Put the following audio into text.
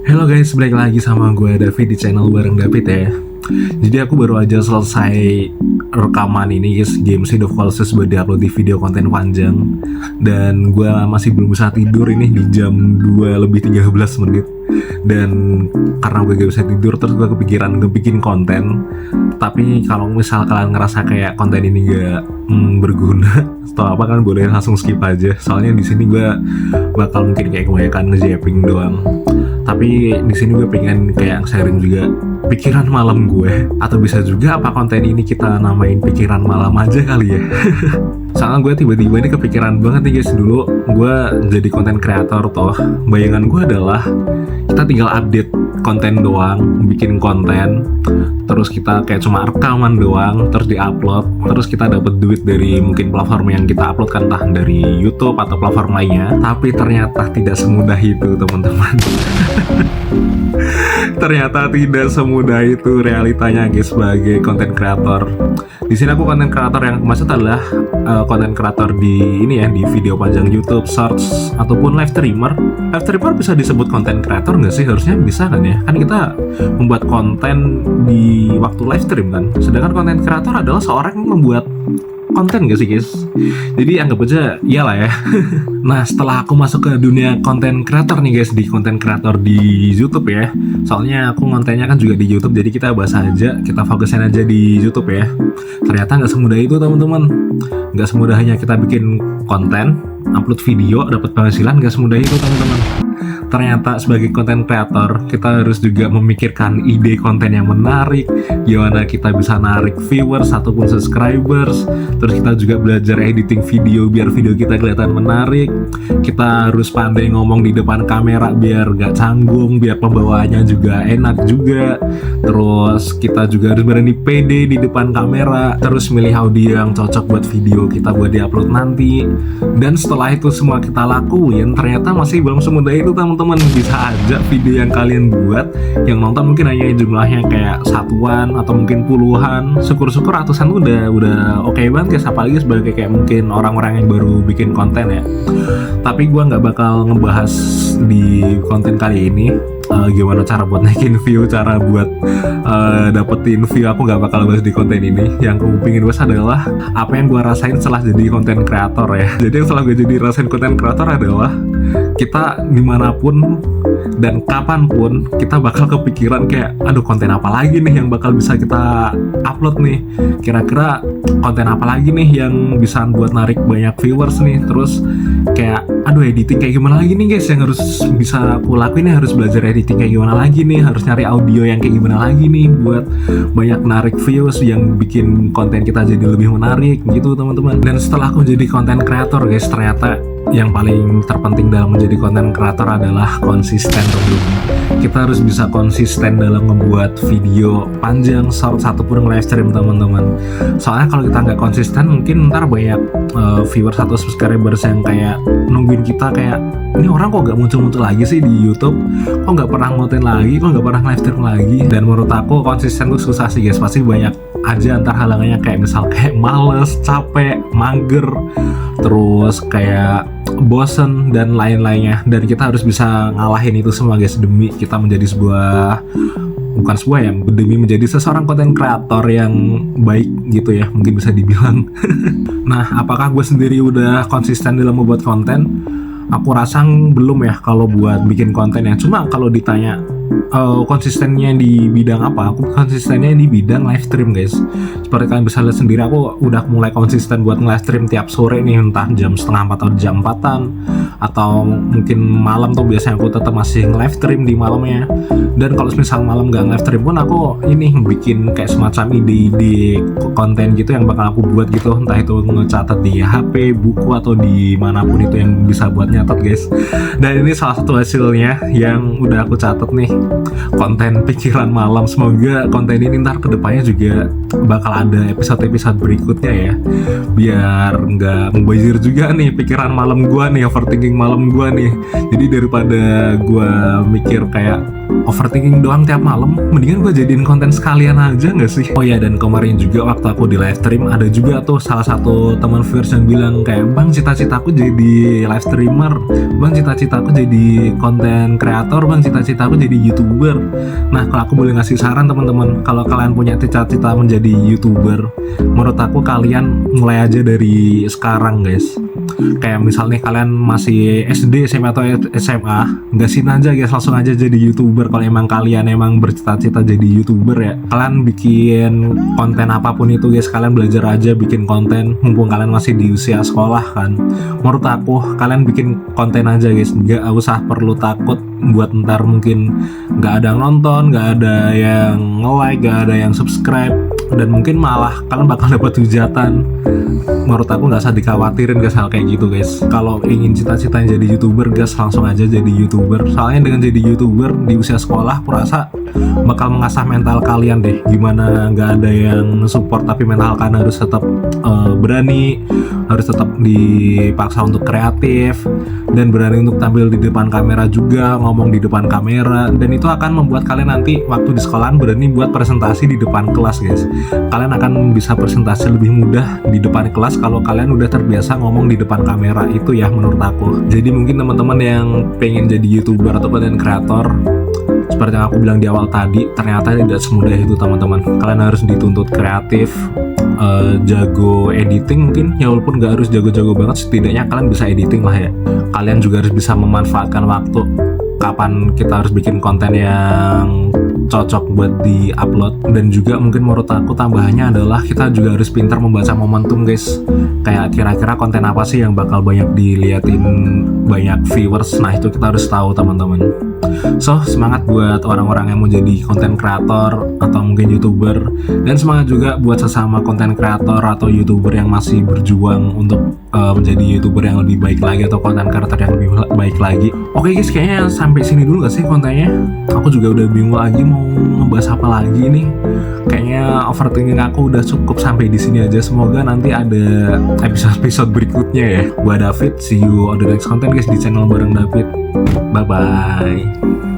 Halo guys, balik lagi sama gue David di channel bareng David ya. Jadi aku baru aja selesai rekaman ini guys, Game Seed of Colossus buat diupload di video konten panjang. Dan gue masih belum bisa tidur ini di jam 2 lebih 13 menit. Dan karena gue gak bisa tidur, terus gue kepikiran bikin konten. Tapi kalau misal kalian ngerasa kayak konten ini gak berguna atau apa, kan boleh langsung skip aja. Soalnya di sini gue bakal mungkin kayak kebanyakan nge-japping doang. Tapi di sini gue pengen kayak sharing juga pikiran malam gue, atau bisa juga apa konten ini kita namain pikiran malam aja kali ya. Soalnya gue tiba-tiba ini kepikiran banget nih guys. Dulu gue jadi konten kreator toh, bayangan gue adalah kita tinggal update konten doang, bikin konten, terus kita kayak cuma rekaman doang, terus diupload, terus kita dapat duit dari mungkin platform yang kita upload kan, entah dari YouTube atau platform lainnya. Tapi ternyata tidak semudah itu teman-teman. Ternyata tidak semudah itu realitanya guys sebagai konten kreator. Di sini aku konten kreator yang maksud adalah konten kreator di ini ya, di video panjang YouTube, Shorts ataupun live streamer. Live streamer bisa disebut konten kreator nggak sih? Harusnya bisa kan ya? Kan kita membuat konten di waktu live stream kan. Sedangkan konten kreator adalah seorang yang membuat konten gak sih guys? Jadi anggap aja iyalah ya. Nah, setelah aku masuk ke dunia konten kreator nih guys, di konten kreator di YouTube ya. Soalnya aku kontennya kan juga di YouTube, jadi kita bahas aja, kita fokusin aja di YouTube ya. Ternyata nggak semudah itu teman-teman. Nggak semudah hanya kita bikin konten, upload video, dapat penghasilan. Nggak semudah itu teman-teman. Ternyata sebagai konten kreator kita harus juga memikirkan ide konten yang menarik, gimana kita bisa narik viewers ataupun subscribers. Terus kita juga belajar editing video biar video kita kelihatan menarik. Kita harus pandai ngomong di depan kamera biar gak canggung, biar pembawaannya juga enak juga. Terus kita juga harus berani pede di depan kamera, terus milih audio yang cocok buat video kita buat diupload nanti. Dan setelah itu semua kita lakuin, ternyata masih belum semudah itu teman-teman. Bisa aja video yang kalian buat, yang nonton mungkin hanya jumlahnya kayak satuan atau mungkin puluhan. Syukur-syukur ratusan udah oke banget guys, apalagi sebagai kayak mungkin orang-orang yang baru bikin konten ya. Tapi gue nggak bakal ngebahas di konten kali ini gimana cara buat naikin view, cara buat dapetin view. Aku nggak bakal bahas di konten ini. Yang aku pengen bahas adalah apa yang gue rasain setelah jadi konten kreator ya. Jadi setelah gue jadi rasain konten kreator adalah kita dimanapun dan kapanpun kita bakal kepikiran kayak, aduh konten apa lagi nih yang bakal bisa kita upload nih, kira-kira konten apa lagi nih yang bisa buat narik banyak viewers nih. Terus kayak, aduh editing kayak gimana lagi nih guys yang harus bisa aku lakuin nih, harus belajar editing kayak gimana lagi nih, harus nyari audio yang kayak gimana lagi nih buat banyak narik views yang bikin konten kita jadi lebih menarik gitu teman-teman. Dan setelah aku jadi konten kreator guys, ternyata yang paling terpenting dalam menjadi konten kreator adalah konsisten teman-teman. Kita harus bisa konsisten dalam membuat video panjang, short, ataupun live stream teman-teman. Soalnya kalau kita nggak konsisten, mungkin ntar banyak viewers atau subscribers yang kayak nungguin kita kayak, ini orang kok nggak muncul-muncul lagi sih di YouTube, kok nggak pernah ngonten lagi, kok nggak pernah live stream lagi. Dan menurut aku konsisten tuh susah sih guys, pasti banyak aja antar halangannya, kayak misal kayak males, capek, mager, terus kayak bosen dan lain-lainnya. Dan kita harus bisa ngalahin itu semua guys, demi kita menjadi demi menjadi seseorang konten kreator yang baik gitu ya, mungkin bisa dibilang. Nah, apakah gue sendiri udah konsisten dalam membuat konten? Aku rasa belum ya kalau buat bikin konten ya. Cuma kalau ditanya konsistennya di bidang apa, aku konsistennya di bidang live stream guys. Seperti kalian bisa lihat sendiri, aku udah mulai konsisten buat nge-live stream tiap sore nih, entah jam setengah 4 atau jam 4-an, atau mungkin malam tuh biasanya aku tetap masih nge-live stream di malamnya. Dan kalau misal malam gak nge-live stream pun, aku ini bikin kayak semacam ide-ide konten gitu yang bakal aku buat gitu, entah itu ngecatat di HP, buku, atau di manapun itu yang bisa buat nyatat guys. Dan ini salah satu hasilnya yang udah aku catat nih. konten pikiran malam. Semoga konten ini ntar kedepannya juga bakal ada episode-episode berikutnya ya, biar nggak mubazir juga nih pikiran malam gua nih, overthinking malam gua nih. Jadi daripada gua mikir kayak overthinking doang tiap malam, mendingan gue jadiin konten sekalian aja nggak sih? Oh ya, dan kemarin juga waktu aku di live stream ada juga tuh salah satu teman viewers yang bilang kayak, bang cita-citaku jadi live streamer, bang cita-citaku jadi konten kreator, bang cita-citaku jadi youtuber. Nah kalau aku boleh ngasih saran teman-teman, kalau kalian punya cita-cita menjadi youtuber, menurut aku kalian mulai aja dari sekarang guys. Kayak misalnya kalian masih SD, SMA atau SMA, gasin aja guys, langsung aja jadi youtuber. Kalau emang kalian emang bercita-cita jadi youtuber ya, kalian bikin konten apapun itu guys, kalian belajar aja bikin konten mumpung kalian masih di usia sekolah kan. Menurut aku kalian bikin konten aja guys, nggak usah perlu takut buat ntar mungkin nggak ada yang nonton, nggak ada yang nge-like, nggak ada yang subscribe, dan mungkin malah kalian bakal dapat hujatan. Menurut aku nggak usah dikhawatirin guys hal kayak gitu guys. Kalau ingin cita-citanya jadi youtuber guys, langsung aja jadi youtuber. Soalnya dengan jadi youtuber di usia sekolah, aku rasa bakal mengasah mental kalian deh. Gimana nggak ada yang support tapi mental kalian harus tetap berani, harus tetap dipaksa untuk kreatif, dan berani untuk tampil di depan kamera juga, ngomong di depan kamera. Dan itu akan membuat kalian nanti waktu di sekolahan berani buat presentasi di depan kelas guys. Kalian akan bisa presentasi lebih mudah di depan kelas kalau kalian udah terbiasa ngomong di depan kamera itu ya, menurut aku. Jadi mungkin teman-teman yang pengen jadi youtuber atau konten kreator, seperti yang aku bilang di awal tadi, ternyata tidak semudah itu teman-teman. Kalian harus dituntut kreatif, jago editing mungkin ya, walaupun nggak harus jago-jago banget, setidaknya kalian bisa editing lah ya. Kalian juga harus bisa memanfaatkan waktu, kapan kita harus bikin konten yang cocok buat di-upload. Dan juga mungkin menurut aku tambahannya adalah kita juga harus pintar membaca momentum guys. Kayak kira-kira konten apa sih yang bakal banyak diliatin banyak viewers. Nah itu kita harus tahu teman-teman. So semangat buat orang-orang yang mau jadi konten kreator atau mungkin youtuber, dan semangat juga buat sesama konten kreator atau youtuber yang masih berjuang untuk menjadi youtuber yang lebih baik lagi atau konten kreator yang lebih baik lagi. Oke guys, kayaknya sampai sini dulu gak sih kontennya? Aku juga udah bingung lagi mau ngebahas apa lagi nih. Kayaknya overthinking aku udah cukup sampai di sini aja. Semoga nanti ada episode berikutnya ya. Gua David, see you on the next content guys di channel bareng David. Bye bye.